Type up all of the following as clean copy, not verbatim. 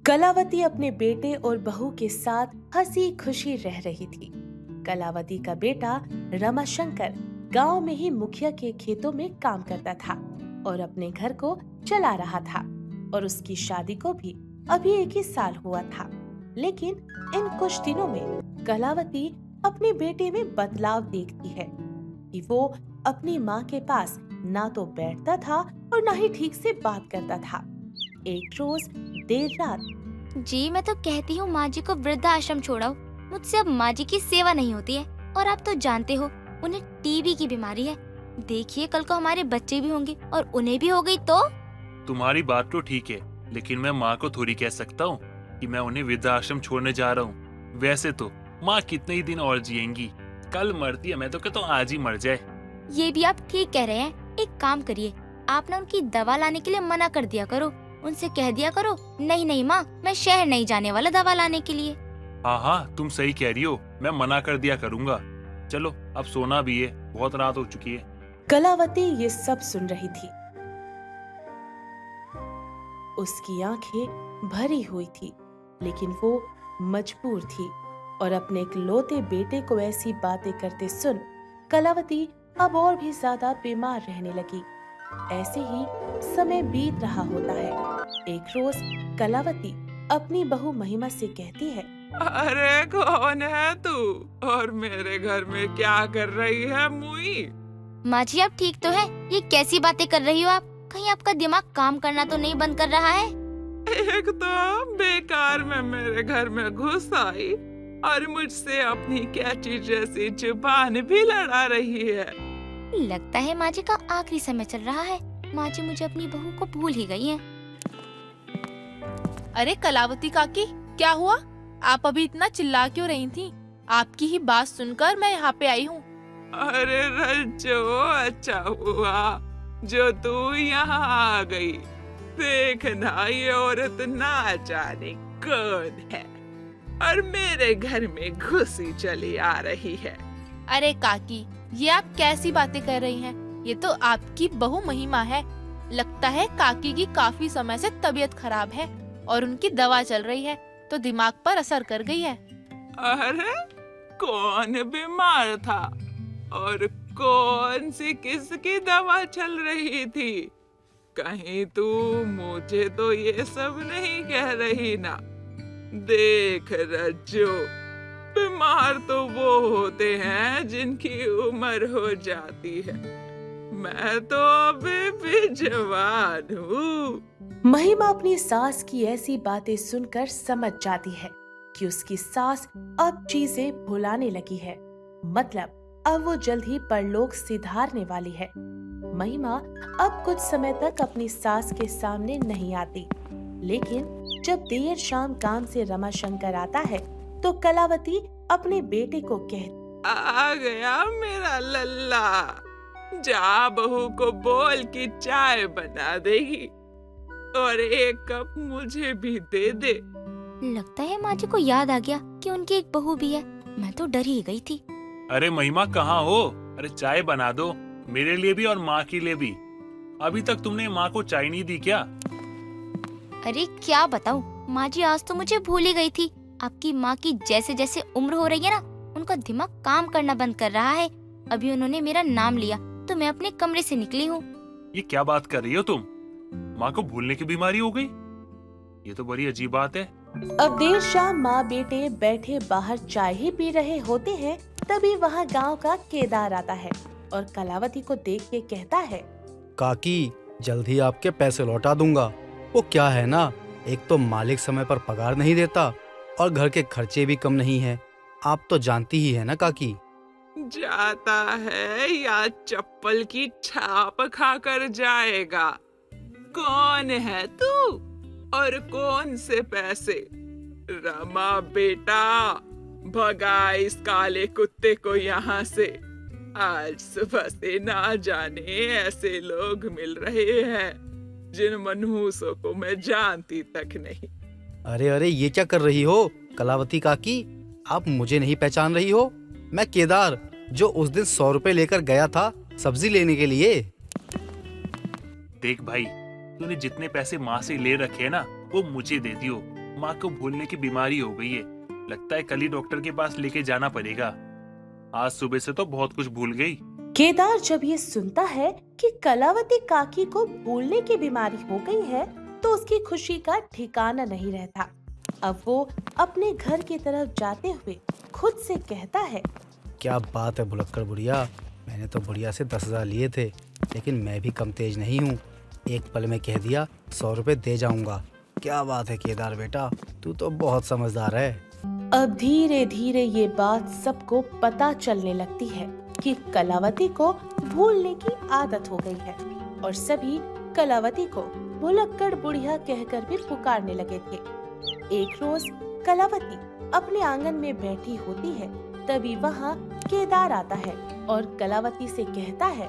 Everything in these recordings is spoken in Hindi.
कलावती अपने बेटे और बहू के साथ हंसी खुशी रह रही थी। कलावती का बेटा रमाशंकर गांव में ही मुखिया के खेतों में काम करता था और अपने घर को चला रहा था और उसकी शादी को भी अभी 1 ही साल हुआ था। लेकिन इन कुछ दिनों में कलावती अपने बेटे में बदलाव देखती है कि वो अपनी माँ के पास ना तो बैठता था और ना ही ठीक से बात करता था। एक रोज देर रात जी मैं तो कहती हूँ माँ जी को वृद्धाश्रम छोड़ाओ। मुझसे अब माँ जी की सेवा नहीं होती है और आप तो जानते हो उन्हें टीबी की बीमारी है। देखिए कल को हमारे बच्चे भी होंगे और उन्हें भी हो गई तो। तुम्हारी बात तो ठीक है, लेकिन मैं माँ को थोड़ी कह सकता हूँ कि मैं उन्हें वृद्धाश्रम छोड़ने जा रहा हूँ। वैसे तो माँ कितने ही दिन और जिएंगी, कल मरती है, मैं तो कहता हूँ आज ही मर जाए। ये भी आप ठीक कह रहे हैं। एक काम करिए, आप ना उनकी दवा लाने के लिए मना कर दिया करो। उनसे कह दिया करो नहीं नहीं माँ, मैं शहर नहीं जाने वाला दवा लाने के लिए। हाँ हाँ, तुम सही कह रही हो, मैं मना कर दिया करूँगा। चलो अब सोना भी है, बहुत रात हो चुकी है। कलावती ये सब सुन रही थी। उसकी आंखें भरी हुई थी, लेकिन वो मजबूर थी और अपने इकलौते बेटे को ऐसी बातें करते सुन कलावती अब और भी ज्यादा बीमार रहने लगी। ऐसे ही समय बीत रहा होता है। एक रोज कलावती अपनी बहू महिमा से कहती है, अरे कौन है तू और मेरे घर में क्या कर रही है मुई? माँ जी आप ठीक तो है? ये कैसी बातें कर रही हो आप? कहीं आपका दिमाग काम करना तो नहीं बंद कर रहा है? एक तो बेकार में मेरे घर में घुस आई और मुझसे अपनी कैची जैसी जुबान भी लड़ा रही है। लगता है माँ जी का आखिरी समय चल रहा है। माँ जी मुझे अपनी बहू को भूल ही गई हैं। अरे कलावती काकी, क्या हुआ? आप अभी इतना चिल्ला क्यों रही थी? आपकी ही बात सुनकर मैं यहाँ पे आई हूँ। अरे रज्जो, अच्छा हुआ जो तू यहाँ आ गई। देखना ये औरत ना जाने कौन है और मेरे घर में घुसी चली आ रही है। अरे काकी, ये आप कैसी बातें कर रही हैं? ये तो आपकी बहू महिमा है। लगता है काकी की काफी समय से तबीयत खराब है और उनकी दवा चल रही है तो दिमाग पर असर कर गई है। अरे कौन बीमार था और कौन सी किसकी दवा चल रही थी? कहीं तू मुझे तो ये सब नहीं कह रही ना? देख रज्जो, बीमार तो वो होते हैं जिनकी उम्र हो जाती है। मैं तो अभी भी जवान हूँ। महिमा अपनी सास की ऐसी बातें सुनकर समझ जाती है कि उसकी सास अब चीजें भुलाने लगी है। मतलब अब वो जल्द ही परलोक सिधारने वाली है। महिमा अब कुछ समय तक अपनी सास के सामने नहीं आती, लेकिन जब देर शाम काम से रमाशंकर आता है तो कलावती अपने बेटे को कहती, आ गया मेरा लल्ला, जा बहू को बोल कि चाय बना देगी और एक कप मुझे भी दे दे। लगता है माँ जी को याद आ गया कि उनकी एक बहू भी है। मैं तो डर ही गई थी। अरे महिमा कहाँ हो? अरे चाय बना दो, मेरे लिए भी और माँ के लिए भी। अभी तक तुमने माँ को चाय नहीं दी क्या? अरे क्या बताऊँ, माँ जी आज तो मुझे भूल ही गई थी। आपकी माँ की जैसे जैसे उम्र हो रही है ना, उनका दिमाग काम करना बंद कर रहा है। अभी उन्होंने मेरा नाम लिया तो मैं अपने कमरे से निकली हूँ। ये क्या बात कर रही हो तुम? माँ को भूलने की बीमारी हो गई? ये तो बड़ी अजीब बात है। अब देर शाम माँ बेटे बैठे बाहर चाय ही पी रहे होते हैं, तभी वहाँ गांव का केदार आता है और कलावती को देख के कहता है, काकी जल्द ही आपके पैसे लौटा दूंगा। वो क्या है ना, एक तो मालिक समय पर पगार नहीं देता और घर के खर्चे भी कम नहीं है। आप तो जानती ही है ना काकी। जाता है या चप्पल की छाप खाकर जाएगा? कौन है तू और कौन से पैसे? रमा बेटा, भगा इस काले कुत्ते को यहाँ से। आज सुबह से ना जाने ऐसे लोग मिल रहे हैं जिन मनहूसों को मैं जानती तक नहीं। अरे अरे ये क्या कर रही हो कलावती काकी? आप मुझे नहीं पहचान रही हो? मैं केदार, जो उस दिन 100 रुपए लेकर गया था सब्जी लेने के लिए। देख भाई, तूने जितने पैसे माँ से ले रखे हैं ना, वो मुझे दे दियो। माँ को भूलने की बीमारी हो गई है। लगता है कल ही डॉक्टर के पास लेके जाना पड़ेगा। आज सुबह से तो बहुत कुछ भूल गई। केदार जब ये सुनता है कि कलावती काकी को भूलने की बीमारी हो गई है तो उसकी खुशी का ठिकाना नहीं रहता। अब वो अपने घर की तरफ जाते हुए खुद से कहता है, क्या बात है भुलक्कड़ बुढ़िया, मैंने तो बुढ़िया से 10,000 लिए थे, लेकिन मैं भी कम तेज नहीं हूँ। एक पल में कह दिया 100 रुपए दे जाऊंगा। क्या बात है केदार बेटा, तू तो बहुत समझदार है। अब धीरे धीरे ये बात सबको पता चलने लगती है कि कलावती को भूलने की आदत हो गई है और सभी कलावती को भुलक्कड़ बुढ़िया कहकर भी पुकारने लगे थे। एक रोज कलावती अपने आंगन में बैठी होती है, तभी वहाँ केदार आता है और कलावती से कहता है,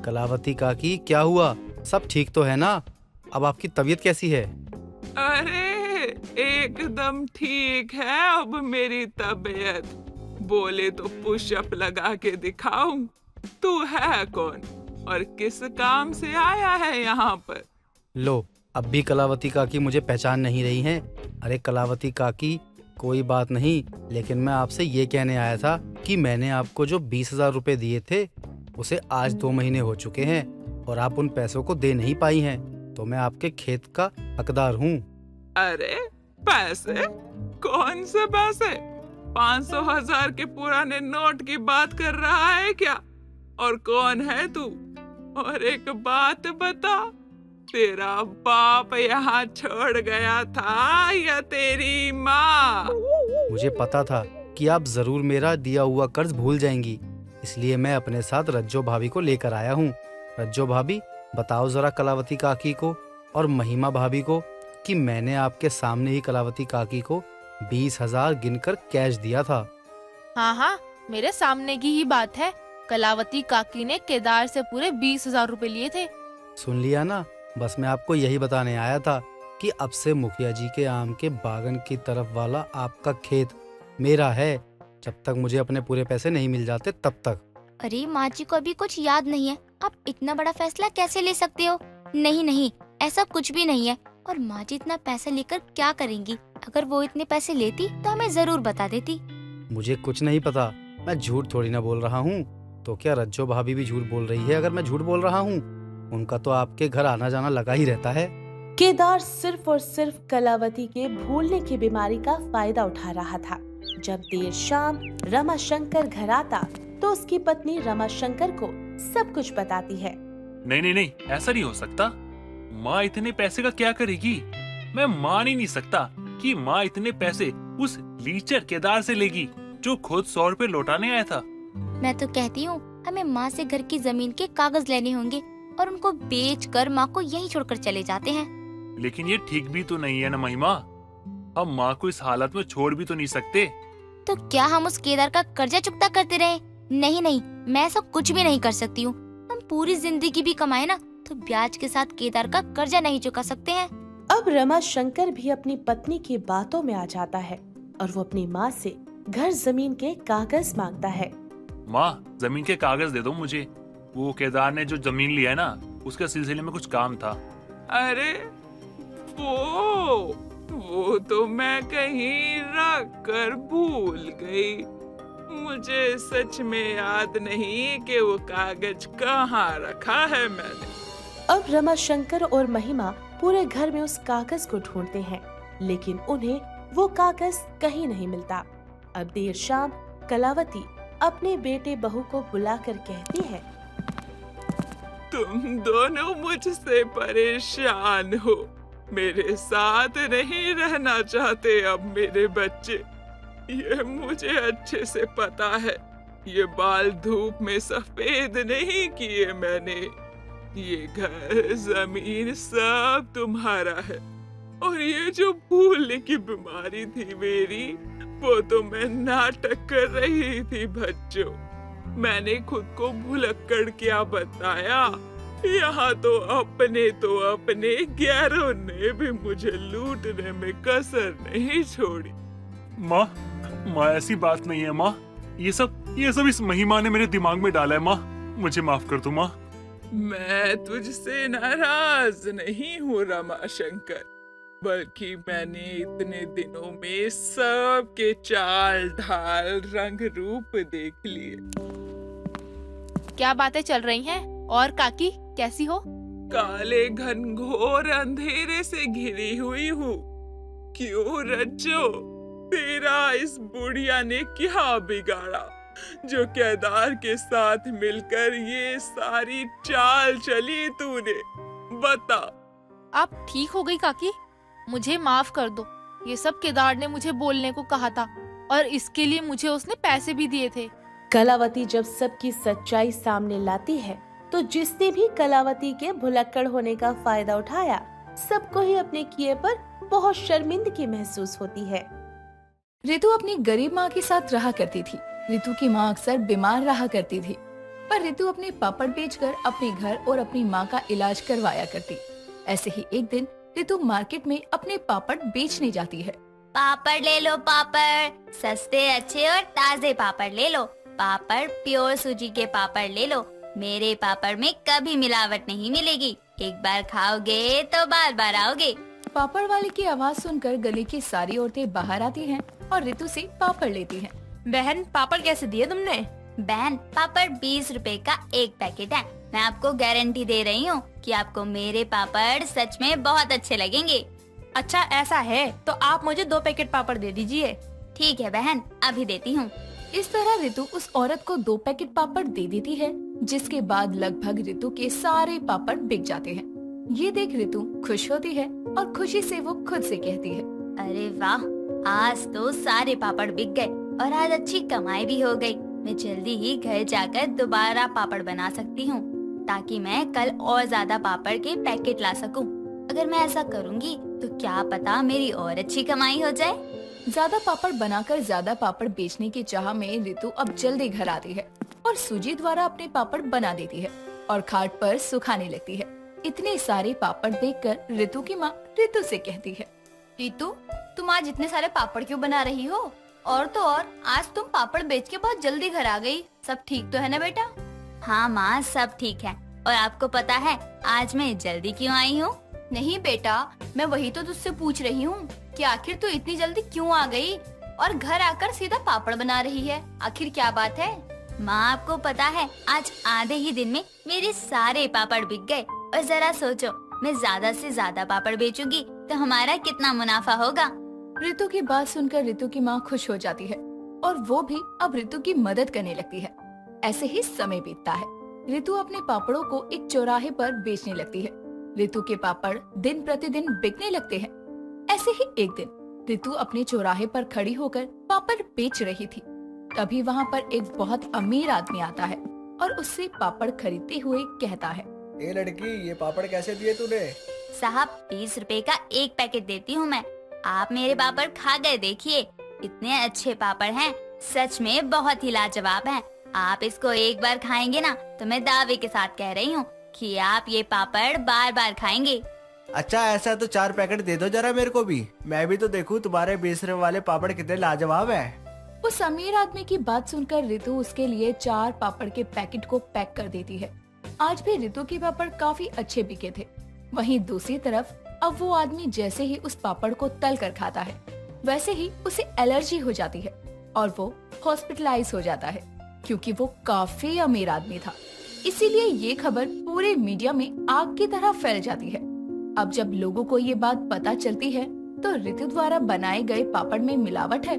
कलावती काकी क्या हुआ, सब ठीक तो है ना? अब आपकी तबीयत कैसी है? अरे एकदम ठीक है अब मेरी तबीयत। बोले तो पुशअप लगा के दिखाऊं। तू है कौन और किस काम से आया है यहाँ पर? लो, अब भी कलावती काकी मुझे पहचान नहीं रही हैं। अरे कलावती काकी, कोई बात नहीं, लेकिन मैं आपसे ये कहने आया था कि मैंने आपको जो 20,000 रुपए दिए थे उसे आज 2 महीने हो चुके हैं और आप उन पैसों को दे नहीं पाई हैं, तो मैं आपके खेत का हकदार हूँ। अरे पैसे? कौन से पैसे? 500 1000 के पुराने नोट की बात कर रहा है क्या? और कौन है तू? और एक बात बता, तेरा बाप यहाँ छोड़ गया था या तेरी माँ? मुझे पता था कि आप जरूर मेरा दिया हुआ कर्ज भूल जाएंगी, इसलिए मैं अपने साथ रज्जो भाभी को लेकर आया हूँ। रज्जो भाभी, बताओ जरा कलावती काकी को और महिमा भाभी को कि मैंने आपके सामने ही कलावती काकी को 20,000 गिनकर कैश दिया था। हाँ हाँ, मेरे सामने की ही बात है। कलावती काकी ने केदार से पूरे 20,000 रुपए लिए थे। सुन लिया ना, बस मैं आपको यही बताने आया था कि अब से मुखिया जी के आम के बागन की तरफ वाला आपका खेत मेरा है, जब तक मुझे अपने पूरे पैसे नहीं मिल जाते तब तक। अरे माँ जी को अभी कुछ याद नहीं है, आप इतना बड़ा फैसला कैसे ले सकते हो? नहीं नहीं, ऐसा कुछ भी नहीं है। और माँ जी इतना पैसा लेकर क्या करेंगी? अगर वो इतने पैसे लेती तो हमें जरूर बता देती। मुझे कुछ नहीं पता, मैं झूठ थोड़ी ना बोल रहा हूँ। तो क्या रज्जो भाभी भी झूठ बोल रही है अगर मैं झूठ बोल रहा हूँ? उनका तो आपके घर आना जाना लगा ही रहता है। केदार सिर्फ और सिर्फ कलावती के भूलने की बीमारी का फायदा उठा रहा था। जब देर शाम रमाशंकर घर आता तो उसकी पत्नी रमाशंकर को सब कुछ बताती है। नहीं नहीं नहीं, ऐसा नहीं हो सकता। माँ इतने पैसे का क्या करेगी? मैं मान ही नहीं सकता कि माँ इतने पैसे उस लीचर केदार से लेगी जो खुद 100 रुपए लौटाने आया था। मैं तो कहती हूँ हमें माँ से घर की जमीन के कागज लेने होंगे और उनको बेचकर माँ को यहीं छोड़कर चले जाते हैं। लेकिन ये ठीक भी तो नहीं है ना महिमा, हम माँ को इस हालत में छोड़ भी तो नहीं सकते। तो क्या हम उस केदार का कर्जा चुकता करते रहे? नहीं नहीं, मैं ऐसा कुछ भी नहीं कर सकती हूँ। हम पूरी जिंदगी भी कमाए ना तो ब्याज के साथ केदार का कर्जा नहीं चुका सकते हैं। अब रमाशंकर भी अपनी पत्नी की बातों में आ जाता है और वो अपनी माँ से घर जमीन के कागज मांगता है। माँ, जमीन के कागज दे दो मुझे। वो केदार ने जो जमीन लिया है ना, उसके सिलसिले में कुछ काम था। अरे वो तो मैं कहीं रख कर भूल गई। मुझे सच में याद नहीं कि वो कागज कहाँ रखा है मैंने। अब रमाशंकर और महिमा पूरे घर में उस कागज को ढूंढते हैं, लेकिन उन्हें वो कागज कहीं नहीं मिलता। अब देर शाम कलावती अपने बेटे बहू को बुलाकर कहती है, तुम दोनों मुझसे परेशान हो, मेरे साथ नहीं रहना चाहते अब मेरे बच्चे। ये मुझे अच्छे से पता है, ये बाल धूप में सफेद नहीं किए मैंने। ये घर जमीन सब तुम्हारा है। और ये जो भूलने की बीमारी थी मेरी, वो तो मैं नाटक कर रही थी बच्चों। मैंने खुद को भुलक्कड़ क्या बताया। यहाँ तो अपने गैरों ने भी मुझे लूटने में कसर नहीं छोड़ी। माँ ऐसी बात नहीं है माँ, ये सब इस महिमा ने मेरे दिमाग में डाला है। माँ मुझे माफ कर दो माँ। मैं तुझसे नाराज नहीं हूँ रमाशंकर, बल्कि मैंने इतने दिनों में सबके चाल ढाल रंग रूप देख लिए। क्या बातें चल रही हैं? और काकी कैसी हो? काले घनघोर अंधेरे से घिरी हुई हूँ। क्यों रज्जो, तेरा इस बुढ़िया ने क्या बिगाड़ा जो केदार के साथ मिलकर ये सारी चाल चली तूने? बता। आप ठीक हो गई काकी? मुझे माफ कर दो। ये सब केदार ने मुझे बोलने को कहा था और इसके लिए मुझे उसने पैसे भी दिए थे। कलावती जब सबकी सच्चाई सामने लाती है तो जिसने भी कलावती के भुलक्कड़ होने का फायदा उठाया, सबको ही अपने किए पर बहुत शर्मिंदगी महसूस होती है। रितु अपनी गरीब माँ के साथ रहा करती थी। रितु की माँ अक्सर बीमार रहा करती थी, पर रितु अपने पापड़ बेचकर अपने घर और अपनी माँ का इलाज करवाया करती। ऐसे ही एक दिन रितु मार्केट में अपने पापड़ बेचने जाती है। पापड़ ले लो पापड़, सस्ते अच्छे और ताजे पापड़ ले लो। पापड़ प्योर सूजी के पापड़ ले लो। मेरे पापड़ में कभी मिलावट नहीं मिलेगी। एक बार खाओगे तो बार बार आओगे। पापड़ वाले की आवाज सुनकर गली की सारी औरतें बाहर आती हैं और रितु से पापड़ लेती हैं। बहन, पापड़ कैसे दिए तुमने? बहन, पापड़ 20 रुपए का एक पैकेट है। मैं आपको गारंटी दे रही हूँ कि आपको मेरे पापड़ सच में बहुत अच्छे लगेंगे। अच्छा ऐसा है तो आप मुझे 2 पैकेट पापड़ दे दीजिए। ठीक है बहन, अभी देती हूँ। इस तरह रितु उस औरत को 2 पैकेट पापड़ दे देती है, जिसके बाद लगभग रितु के सारे पापड़ बिक जाते हैं। ये देख रितु खुश होती है और खुशी से वो खुद से कहती है, अरे वाह, आज तो सारे पापड़ बिक गए और आज अच्छी कमाई भी हो गई। मैं जल्दी ही घर जाकर दोबारा पापड़ बना सकती हूँ ताकि मैं कल और ज्यादा पापड़ के पैकेट ला सकूं। अगर मैं ऐसा करूँगी तो क्या पता मेरी और अच्छी कमाई हो जाए। ज्यादा पापड़ बनाकर ज्यादा पापड़ बेचने की चाह में रितु अब जल्दी घर आती है और सूजी द्वारा अपने पापड़ बना देती है और खाट पर सुखाने लगती है। इतने सारे पापड़ देखकर रितु की माँ रितु से कहती है, रितु, तुम आज इतने सारे पापड़ क्यों बना रही हो? और तो और आज तुम पापड़ बेच के बहुत जल्दी घर आ गई। सब ठीक तो है ना बेटा? हाँ माँ, सब ठीक है। और आपको पता है आज मैं जल्दी क्यों आई हूँ? नहीं बेटा, मैं वही तो तुझसे पूछ रही हूँ कि आखिर तू इतनी जल्दी क्यों आ गई और घर आकर सीधा पापड़ बना रही है। आखिर क्या बात है? माँ, आपको पता है आज आधे ही दिन में मेरे सारे पापड़ बिक गए। और जरा सोचो, मैं ज्यादा से ज्यादा पापड़ बेचूंगी तो हमारा कितना मुनाफा होगा। रितु की बात सुनकर रितु की माँ खुश हो जाती है और वो भी अब रितु की मदद करने लगती है। ऐसे ही समय बीतता है। रितु अपने पापड़ों को एक चौराहे पर बेचने लगती है। रितु के पापड़ दिन प्रतिदिन बिकने लगते हैं। ऐसे ही एक दिन रितु अपने चौराहे पर खड़ी होकर पापड़ बेच रही थी। तभी वहाँ पर एक बहुत अमीर आदमी आता है और उससे पापड़ खरीदते हुए कहता है, ए लड़की, ये पापड़ कैसे दिए तूने? साहब, 20 रुपए का एक पैकेट देती हूँ मैं। आप मेरे पापड़ खा गए देखिए, इतने अच्छे पापड़ हैं, सच में बहुत ही लाजवाब हैं। आप इसको एक बार खाएंगे ना तो मैं दावे के साथ कह रही हूँ कि आप ये पापड़ बार बार खाएंगे। अच्छा ऐसा तो 4 पैकेट दे दो जरा मेरे को भी, मैं भी तो देखूं तुम्हारे 20 रुपए वाले पापड़ कितने लाजवाब है। उस अमीर आदमी की बात सुनकर रितु उसके लिए 4 पापड़ के पैकेट को पैक कर देती है। आज भी रितु के पापड़ काफी अच्छे बिके थे। वहीं दूसरी तरफ अब वो आदमी जैसे ही उस पापड़ को तल कर खाता है, वैसे ही उसे एलर्जी हो जाती है और वो हॉस्पिटलाइज हो जाता है, क्योंकि वो काफी अमीर आदमी था। इसीलिए ये खबर पूरे मीडिया में आग की तरह फैल जाती है। अब जब लोगों को ये बात पता चलती है तो रितु द्वारा बनाए गए पापड़ में मिलावट है,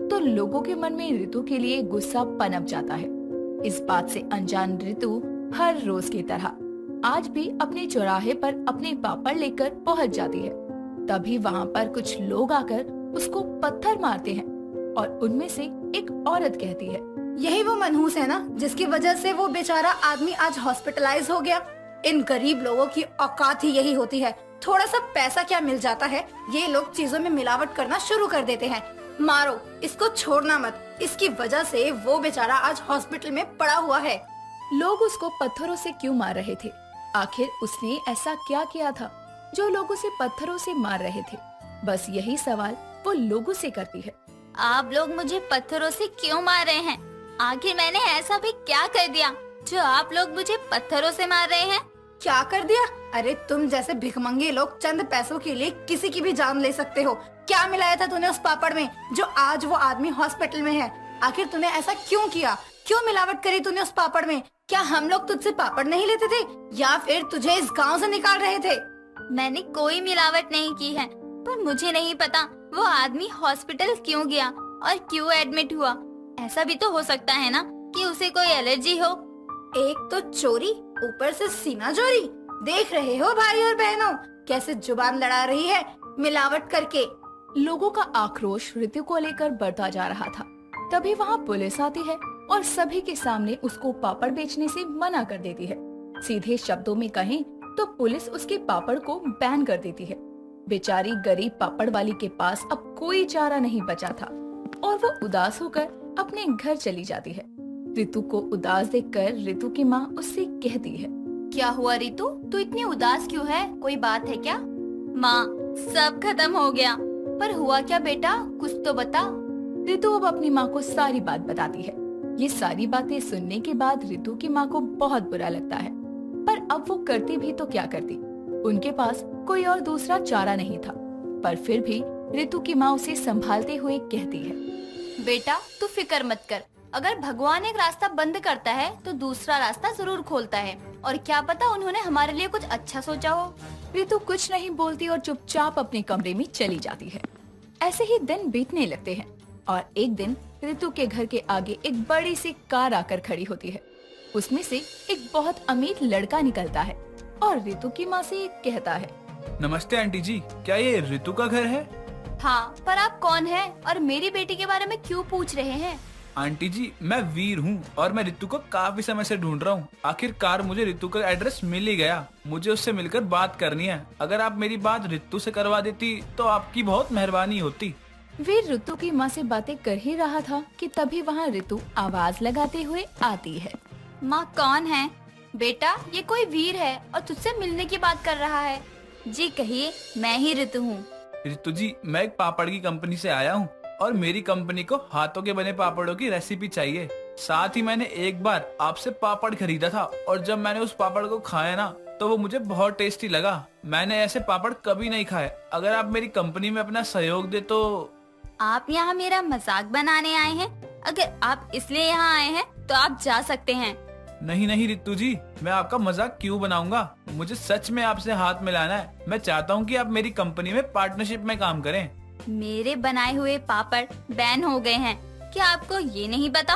तो लोगों के मन में रितु के लिए गुस्सा पनप जाता है। इस बात से अनजान रितु हर रोज की तरह आज भी अपने चौराहे पर अपने पापड़ लेकर पहुंच जाती है। तभी वहाँ पर कुछ लोग आकर उसको पत्थर मारते हैं और उनमें से एक औरत कहती है, यही वो मनहूस है ना जिसकी वजह से वो बेचारा आदमी आज हॉस्पिटलाइज हो गया। इन गरीब लोगों की औकात ही यही होती है। थोड़ा सा पैसा क्या मिल जाता है, ये लोग चीजों में मिलावट करना शुरू कर देते हैं। मारो इसको, छोड़ना मत। इसकी वजह से वो बेचारा आज हॉस्पिटल में पड़ा हुआ है। लोग उसको पत्थरों से क्यों मार रहे थे? आखिर उसने ऐसा क्या किया था जो लोग उसे पत्थरों से मार रहे थे? बस यही सवाल वो लोगों से करती है। आप लोग मुझे पत्थरों से क्यों मार रहे हैं? आखिर मैंने ऐसा भी क्या कर दिया जो आप लोग मुझे पत्थरों से मार रहे हैं? क्या कर दिया? अरे तुम जैसे भिखमंगे लोग चंद पैसों के लिए किसी की भी जान ले सकते हो। क्या मिलाया था तूने उस पापड़ में जो आज वो आदमी हॉस्पिटल में है? आखिर तूने ऐसा क्यों किया? क्यों मिलावट करी तूने उस पापड़ में? क्या हम लोग तुझसे पापड़ नहीं लेते थे या फिर तुझे इस गांव से निकाल रहे थे? मैंने कोई मिलावट नहीं की है, पर मुझे नहीं पता वो आदमी हॉस्पिटल क्यों गया और क्यों एडमिट हुआ। ऐसा भी तो हो सकता है ना कि उसे कोई एलर्जी हो। एक तो चोरी, ऊपर से सीना चोरी। देख रहे हो भाई और बहनों, कैसे जुबान लड़ा रही है मिलावट करके। लोगों का आक्रोश ऋतु को लेकर बढ़ता जा रहा था। तभी वहाँ पुलिस आती है और सभी के सामने उसको पापड़ बेचने से मना कर देती है। सीधे शब्दों में कहें तो पुलिस उसके पापड़ को बैन कर देती है। बेचारी गरीब पापड़ वाली के पास अब कोई चारा नहीं बचा था और वो उदास होकर अपने घर चली जाती है। ऋतु को उदास देखकर ऋतु की माँ उससे कहती है, क्या हुआ ऋतु, तू इतनी उदास क्यों है? कोई बात है क्या? माँ, सब खत्म हो गया। पर हुआ क्या बेटा, कुछ तो बता। ऋतु अब अपनी माँ को सारी बात बताती है। ये सारी बातें सुनने के बाद ऋतु की माँ को बहुत बुरा लगता है, पर अब वो करती भी तो क्या करती। उनके पास कोई और दूसरा चारा नहीं था। पर फिर भी ऋतु की माँ उसे संभालते हुए कहती है, बेटा तू फिक्र मत कर, अगर भगवान एक रास्ता बंद करता है तो दूसरा रास्ता जरूर खोलता है, और क्या पता उन्होंने हमारे लिए कुछ अच्छा सोचा हो। ऋतु कुछ नहीं बोलती और चुपचाप अपने कमरे में चली जाती है। ऐसे ही दिन बीतने लगते हैं और एक दिन ऋतु के घर के आगे एक बड़ी सी कार आकर खड़ी होती है। उसमें से एक बहुत अमीर लड़का निकलता है और ऋतु की माँ से कहता है, नमस्ते आंटी जी, क्या ये ऋतु का घर है? हाँ, पर आप कौन हैं और मेरी बेटी के बारे में क्यों पूछ रहे हैं? आंटी जी, मैं वीर हूँ और मैं ऋतु को काफी समय से ढूंढ रहा हूँ। आखिरकार मुझे ऋतु का एड्रेस मिल ही गया। मुझे उससे मिलकर बात करनी है। अगर आप मेरी बात ऋतु से करवा देती तो आपकी बहुत मेहरबानी होती। वीर ऋतु की माँ से बातें कर ही रहा था कि तभी वहाँ ऋतु आवाज लगाते हुए आती है। माँ कौन है? बेटा ये कोई वीर है और तुझसे मिलने की बात कर रहा है। जी कहिए, मैं ही ऋतु हूँ। ऋतु जी, मैं एक पापड़ की कंपनी से आया हूँ और मेरी कंपनी को हाथों के बने पापड़ों की रेसिपी चाहिए। साथ ही मैंने एक बार आपसे पापड़ खरीदा था और जब मैंने उस पापड़ को खाया ना तो वो मुझे बहुत टेस्टी लगा। मैंने ऐसे पापड़ कभी नहीं खाए। अगर आप मेरी कंपनी में अपना सहयोग दे तो। आप यहाँ मेरा मजाक बनाने आए हैं? अगर आप इसलिए यहाँ आए हैं तो आप जा सकते हैं। नहीं नहीं ऋतु जी, मैं आपका मजाक क्यों बनाऊंगा। मुझे सच में आपसे हाथ मिलाना है। मैं चाहता हूँ कि आप मेरी कंपनी में पार्टनरशिप में काम करें। मेरे बनाए हुए पापड़ बैन हो गए हैं, क्या आपको ये नहीं पता?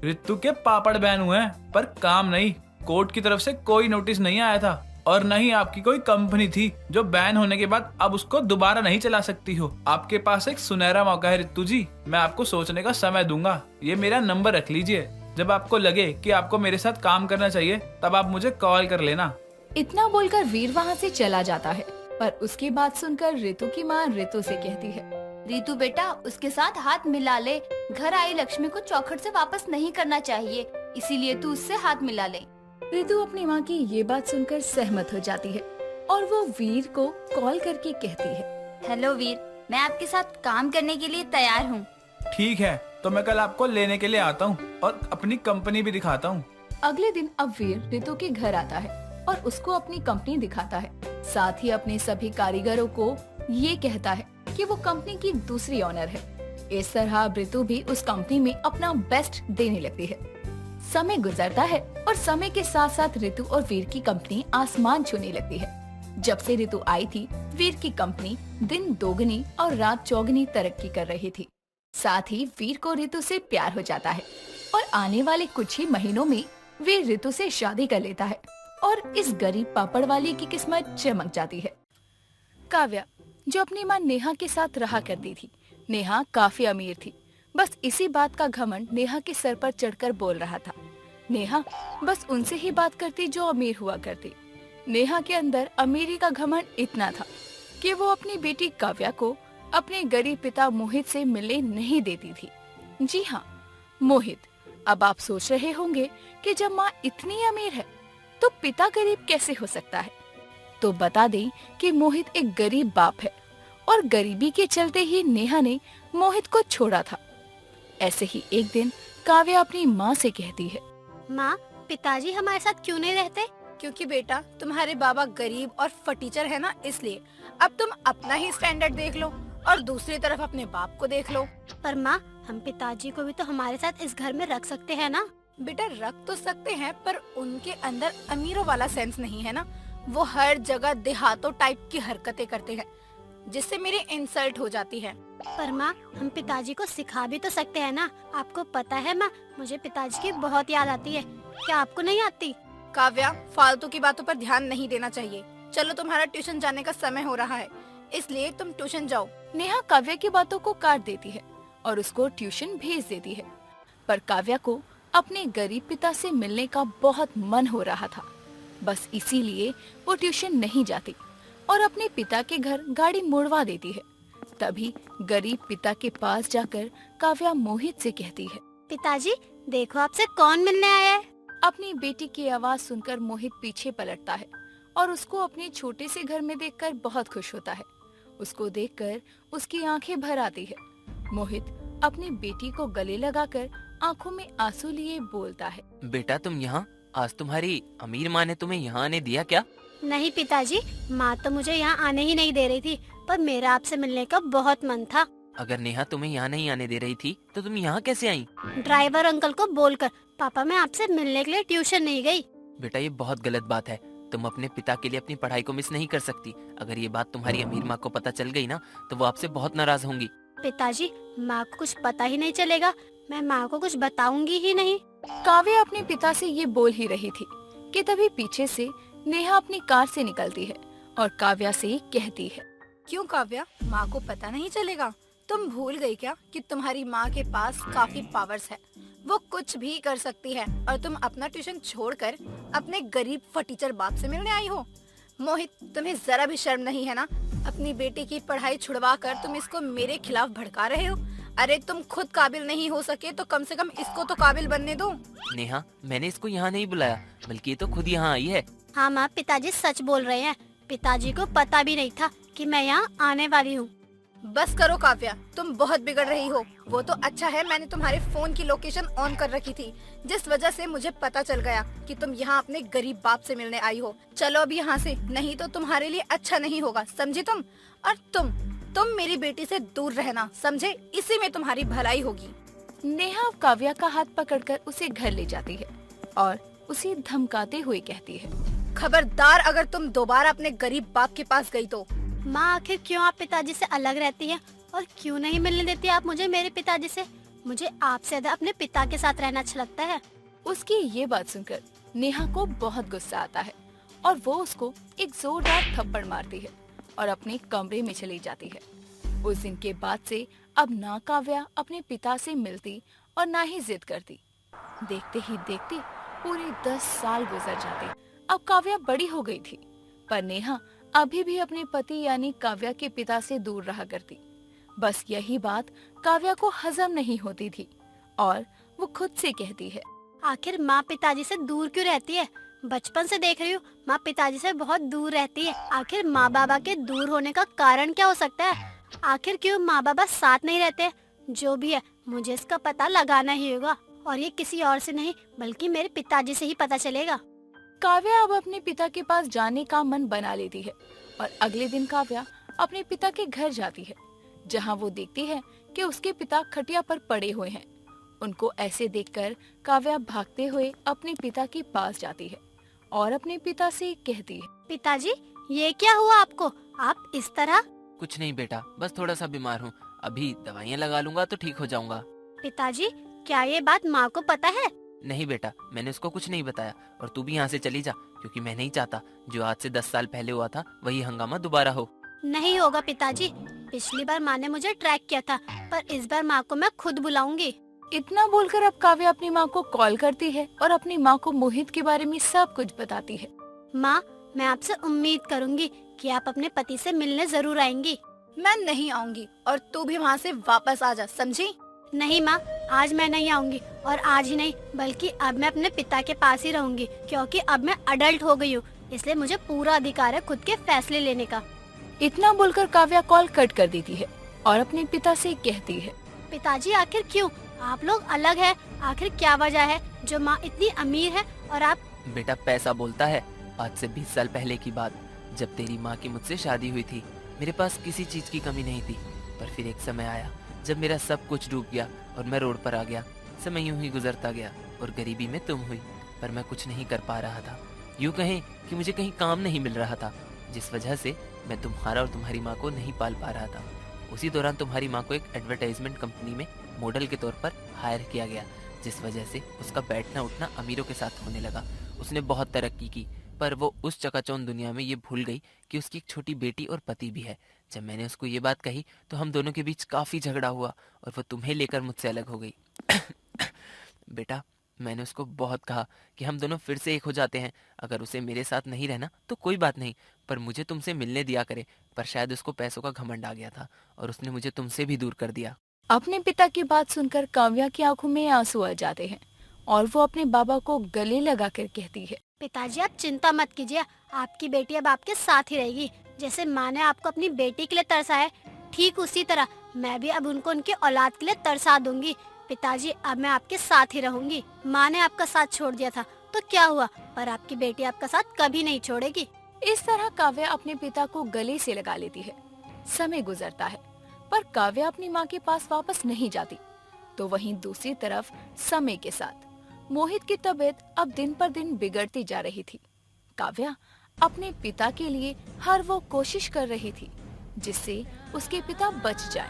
ऋतु के पापड़ बैन हुए हैं पर काम नहीं। कोर्ट की तरफ से कोई नोटिस नहीं आया था और न ही आपकी कोई कंपनी थी जो बैन होने के बाद अब उसको दोबारा नहीं चला सकती हो। आपके पास एक सुनहरा मौका है ऋतु जी। मैं आपको सोचने का समय दूंगा। ये मेरा नंबर रख लीजिए। जब आपको लगे कि आपको मेरे साथ काम करना चाहिए तब आप मुझे कॉल कर लेना। इतना बोलकर वीर वहाँ से चला जाता है, पर उसकी बात सुनकर ऋतु की माँ ऋतु से कहती है, ऋतु बेटा, उसके साथ हाथ मिला ले। घर आई लक्ष्मी को चौखट से वापस नहीं करना चाहिए, इसीलिए तू उससे हाथ मिला ले। ऋतु अपनी माँ की ये बात सुनकर सहमत हो जाती है और वो वीर को कॉल करके कहती है, हेलो वीर, मैं आपके साथ काम करने के लिए तैयार हूँ। ठीक है, तो मैं कल आपको लेने के लिए आता हूँ और अपनी कंपनी भी दिखाता हूँ। अगले दिन अब वीर ऋतु के घर आता है और उसको अपनी कंपनी दिखाता है। साथ ही अपने सभी कारीगरों को ये कहता है कि वो कंपनी की दूसरी ऑनर है। इस तरह ऋतु भी उस कंपनी में अपना बेस्ट देने लगती है। समय गुजरता है और समय के साथ साथ ऋतु और वीर की कंपनी आसमान छूने लगती है। जब से ऋतु आई थी, वीर की कंपनी दिन दोगुनी और रात चौगुनी तरक्की कर रही थी। साथ ही वीर को ऋतु से प्यार हो जाता है और आने वाले कुछ ही महीनों में वीर ऋतु से शादी कर लेता है और इस गरीब पापड़ वाली की किस्मत चमक जाती है। काव्या, जो अपनी माँ नेहा के साथ रहा करती थी। नेहा काफी अमीर थी। बस इसी बात का घमंड नेहा के सर पर चढ़कर बोल रहा था। नेहा बस उनसे ही बात करती जो अमीर हुआ करती। नेहा के अंदर अमीरी का घमंड इतना था कि वो अपनी बेटी काव्या को अपने गरीब पिता मोहित से मिलने नहीं देती थी। जी हाँ, मोहित। अब आप सोच रहे होंगे कि जब माँ इतनी अमीर है तो पिता गरीब कैसे हो सकता है। तो बता दें कि मोहित एक गरीब बाप है और गरीबी के चलते ही नेहा ने मोहित को छोड़ा था। ऐसे ही एक दिन काव्या अपनी माँ से कहती है, माँ, पिताजी हमारे साथ क्यों नहीं रहते? क्योंकि बेटा तुम्हारे बाबा गरीब और फटीचर है ना, इसलिए अब तुम अपना ही स्टैंडर्ड देख लो और दूसरी तरफ अपने बाप को देख लो। पर माँ, हम पिताजी को भी तो हमारे साथ इस घर में रख सकते हैं ना? बेटा रख तो सकते हैं, पर उनके अंदर अमीरों वाला सेंस नहीं है ना। वो हर जगह देहातों टाइप की हरकतें करते हैं, जिससे मेरी इंसल्ट हो जाती है। पर माँ, हम पिताजी को सिखा भी तो सकते हैं ना। आपको पता है माँ, मुझे पिताजी की बहुत याद आती है। क्या आपको नहीं आती? काव्या, फालतू की बातों पर ध्यान नहीं देना चाहिए। चलो तुम्हारा ट्यूशन जाने का समय हो रहा है, इसलिए तुम ट्यूशन जाओ। नेहा काव्या की बातों को काट देती है और उसको ट्यूशन भेज देती है। पर काव्या को अपने गरीब पिता से मिलने का बहुत मन हो रहा था, बस इसीलिए वो ट्यूशन नहीं जाती और अपने पिता के घर गाड़ी मुड़वा देती है। तभी गरीब पिता के पास जाकर काव्या मोहित से कहती है, पिताजी देखो आपसे कौन मिलने आया है। अपनी बेटी की आवाज सुनकर मोहित पीछे पलटता है और उसको अपने छोटे से घर में देखकर बहुत खुश होता है। उसको देखकर उसकी आंखें भर आती है। मोहित अपनी बेटी को गले लगाकर आंखों में आंसू लिए बोलता है, बेटा तुम यहाँ? आज तुम्हारी अमीर माँ ने तुम्हें यहाँ आने दिया क्या? नहीं पिताजी, माँ तो मुझे यहाँ आने ही नहीं दे रही थी, पर मेरा आपसे मिलने का बहुत मन था। अगर नेहा तुम्हें यहाँ नहीं आने दे रही थी तो तुम यहाँ कैसे आई? ड्राइवर अंकल को बोलकर पापा मैं आपसे मिलने के लिए ट्यूशन नहीं गई। बेटा ये बहुत गलत बात है। तुम अपने पिता के लिए अपनी पढ़ाई को मिस नहीं कर सकती। अगर ये बात तुम्हारी अमीर माँ को पता चल गई ना तो वो आपसे बहुत नाराज होंगी। पिताजी, माँ को कुछ पता ही नहीं चलेगा, मैं माँ को कुछ बताऊंगी ही नहीं। काव्या अपने पिता से ये बोल ही रही थी कि तभी पीछे से नेहा अपनी कार से निकलती है और काव्या से कहती है, क्यों काव्या, माँ को पता नहीं चलेगा? तुम भूल गई क्या कि तुम्हारी माँ के पास काफी पावर्स है, वो कुछ भी कर सकती है और तुम अपना ट्यूशन छोड़कर अपने गरीब फटीचर बाप से मिलने आई हो। मोहित, तुम्हें जरा भी शर्म नहीं है ना? अपनी बेटी की पढ़ाई छुड़वा कर तुम इसको मेरे खिलाफ भड़का रहे हो। अरे तुम खुद काबिल नहीं हो सके तो कम से कम इसको तो काबिल बनने दो। नेहा, मैंने इसको यहाँ नहीं बुलाया, बल्कि ये तो खुद यहाँ आई है। हाँ माँ, पिताजी सच बोल रहे हैं। पिताजी को पता भी नहीं था कि मैं यहाँ आने वाली हूँ। बस करो काव्या, तुम बहुत बिगड़ रही हो। वो तो अच्छा है मैंने तुम्हारे फोन की लोकेशन ऑन कर रखी थी, जिस वजह से मुझे पता चल गया कि तुम यहाँ अपने गरीब बाप से मिलने आई हो। चलो अब यहाँ से, नहीं तो तुम्हारे लिए अच्छा नहीं होगा, समझी तुम? और तुम मेरी बेटी से दूर रहना, समझे? इसी में तुम्हारी भलाई होगी। नेहा काव्या का हाथ पकड़कर उसे घर ले जाती है और उसे धमकाते हुए कहती है, खबरदार अगर तुम दोबारा अपने गरीब बाप के पास गई तो। माँ, आखिर क्यों आप पिताजी से अलग रहती हैं और क्यों नहीं मिलने देती आप मुझे मेरे पिताजी से? मुझे आपसे ज्यादा अपने पिता के साथ रहना अच्छा लगता है। उसकी ये बात सुनकर नेहा को बहुत गुस्सा आता है और वो उसको एक जोरदार थप्पड़ मारती है और अपने कमरे में चली जाती है। उस दिन के बाद से अब ना काव्या अपने पिता से मिलती और ना ही जिद करती। देखते ही देखते पूरे 10 साल गुजर जाते। अब काव्या बड़ी हो गई थी, पर नेहा अभी भी अपने पति यानी काव्या के पिता से दूर रहा करती। बस यही बात काव्या को हजम नहीं होती थी और वो खुद से कहती है, आखिर माँ पिताजी से दूर क्यों रहती है? बचपन से देख रही हूँ माँ पिताजी से बहुत दूर रहती है। आखिर माँ बाबा के दूर होने का कारण क्या हो सकता है? आखिर क्यों माँ बाबा साथ नहीं रहते? जो भी है मुझे इसका पता लगाना ही होगा, और ये किसी और से नहीं बल्कि मेरे पिताजी से ही पता चलेगा। काव्या अब अपने पिता के पास जाने का मन बना लेती है और अगले दिन काव्या अपने पिता के घर जाती है, जहाँ वो देखती है कि उसके पिता खटिया पर पड़े हुए हैं। उनको ऐसे देखकर काव्या भागते हुए अपने पिता के पास जाती है और अपने पिता से कहती है, पिताजी ये क्या हुआ आपको? आप इस तरह? कुछ नहीं बेटा, बस थोड़ा सा बीमार हूँ, अभी दवाइयाँ लगा लूंगा तो ठीक हो जाऊंगा। पिताजी क्या ये बात माँ को पता है? नहीं बेटा, मैंने उसको कुछ नहीं बताया, और तू भी यहाँ से चली जा, क्योंकि मैं नहीं चाहता जो आज से 10 साल पहले हुआ था वही हंगामा दोबारा हो। नहीं होगा पिताजी, पिछली बार माँ ने मुझे ट्रैक किया था, पर इस बार माँ को मैं खुद बुलाऊंगी। इतना बोलकर अब काव्या अपनी माँ को कॉल करती है और अपनी माँ को मोहित के बारे में सब कुछ बताती है। माँ, मैं आपसे उम्मीद करूंगी कि आप अपने पति से मिलने जरूर आएंगी। मैं नहीं आऊंगी और तू भी वहाँ से वापस आ जा, समझी? नहीं माँ, आज मैं नहीं आऊंगी, और आज ही नहीं बल्कि अब मैं अपने पिता के पास ही रहूंगी, क्योंकि अब मैं अडल्ट हो गई हूँ, इसलिए मुझे पूरा अधिकार है खुद के फैसले लेने का। इतना बोलकर काव्या कॉल कट कर देती है और अपने पिता से कहती है, पिताजी आखिर क्यों आप लोग अलग है? आखिर क्या वजह है जो माँ इतनी अमीर है और आप? बेटा पैसा बोलता है, आज से 20 साल पहले की बात, जब तेरी माँ की मुझसे शादी हुई थी, मेरे पास किसी चीज़ की कमी नहीं थी। पर फिर एक समय आया जब मेरा सब कुछ डूब गया और मैं रोड पर आ गया। समय यूं ही गुजरता गया और गरीबी में तुम हुई, पर मैं कुछ नहीं कर पा रहा था। यूं कहें कि मुझे कहीं काम नहीं मिल रहा था, जिस वजह से मैं तुम्हारा और तुम्हारी माँ को नहीं पाल पा रहा था। उसी दौरान तुम्हारी माँ को एक एडवर्टाइजमेंट कंपनी में मॉडल के तौर पर हायर किया गया, जिस वजह से उसका बैठना उठना अमीरों के साथ होने लगा। उसने बहुत तरक्की की, पर वो उस चकाचौंध दुनिया में ये भूल गई कि उसकी एक छोटी बेटी और पति भी है। जब मैंने उसको ये बात कही तो हम दोनों के बीच काफ़ी झगड़ा हुआ और वो तुम्हें लेकर मुझसे अलग हो गई। बेटा, मैंने उसको बहुत कहा कि हम दोनों फिर से एक हो जाते हैं। अगर उसे मेरे साथ नहीं रहना तो कोई बात नहीं, पर मुझे तुमसे मिलने दिया करे। पर शायद उसको पैसों का घमंड आ गया था और उसने मुझे तुमसे भी दूर कर दिया। अपने पिता की बात सुनकर काव्या की आंखों में आंसू आ जाते हैं और वो अपने बाबा को गले लगाकर कहती है, पिताजी आप चिंता मत कीजिए, आपकी बेटी अब आपके साथ ही रहेगी। जैसे माँ ने आपको अपनी बेटी के लिए तरसा है, ठीक उसी तरह मैं भी अब उनको उनकी औलाद के लिए तरसा दूंगी। पिताजी अब मैं आपके साथ ही रहूंगी। माँ ने आपका साथ छोड़ दिया था तो क्या हुआ, पर आपकी बेटी आपका साथ कभी नहीं छोड़ेगी। इस तरह काव्या अपने पिता को गले से लगा लेती है। समय गुजरता है पर काव्या अपनी माँ के पास वापस नहीं जाती। तो वहीं दूसरी तरफ समय के साथ मोहित की तबीयत अब दिन पर दिन बिगड़ती जा रही थी। काव्या अपने पिता के लिए हर वो कोशिश कर रही थी जिससे उसके पिता बच जाए।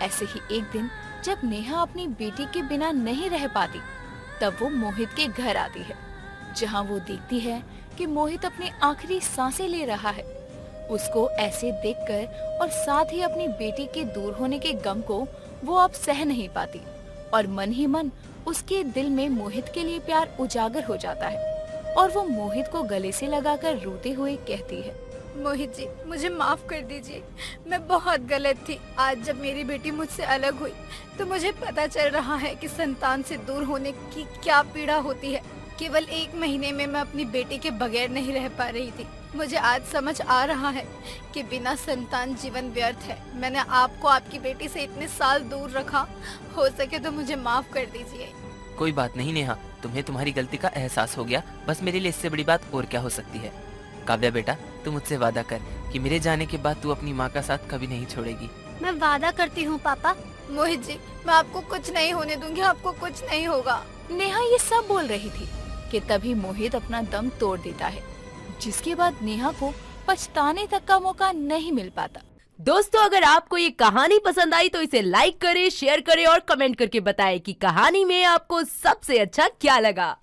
ऐसे ही एक दिन जब नेहा अपनी बेटी के बिना नहीं रह पाती, तब वो मोहित के घर आती है, जहां वो देखती है कि मोहित अपनी आखिरी सांसें ले रहा है। उसको ऐसे देखकर और साथ ही अपनी बेटी के दूर होने के गम को वो अब सह नहीं पाती और मन ही मन उसके दिल में मोहित के लिए प्यार उजागर हो जाता है और वो मोहित को गले से लगाकर रोते हुए कहती है, मोहित जी, मुझे माफ कर दीजिए, मैं बहुत गलत थी। आज जब मेरी बेटी मुझसे अलग हुई तो मुझे पता चल रहा है कि संतान से दूर होने की क्या पीड़ा होती है। केवल 1 महीने में मैं अपनी बेटी के बगैर नहीं रह पा रही थी। मुझे आज समझ आ रहा है कि बिना संतान जीवन व्यर्थ है। मैंने आपको आपकी बेटी से इतने साल दूर रखा, हो सके तो मुझे माफ कर दीजिए। कोई बात नहीं नेहा, तुम्हें तुम्हारी गलती का एहसास हो गया, बस मेरे लिए इससे बड़ी बात और क्या हो सकती है। काव्या बेटा, तू मुझसे वादा कर कि मेरे जाने के बाद तू अपनी माँ का साथ कभी नहीं छोड़ेगी। मैं वादा करती हूँ पापा। मोहित जी, मैं आपको कुछ नहीं होने दूंगी, आपको कुछ नहीं होगा। नेहा ये सब बोल रही थी कि तभी मोहित अपना दम तोड़ देता है, जिसके बाद नेहा को पछताने तक का मौका नहीं मिल पाता। दोस्तों, अगर आपको ये कहानी पसंद आई तो इसे लाइक करें, शेयर करें और कमेंट करके बताएं कि कहानी में आपको सबसे अच्छा क्या लगा।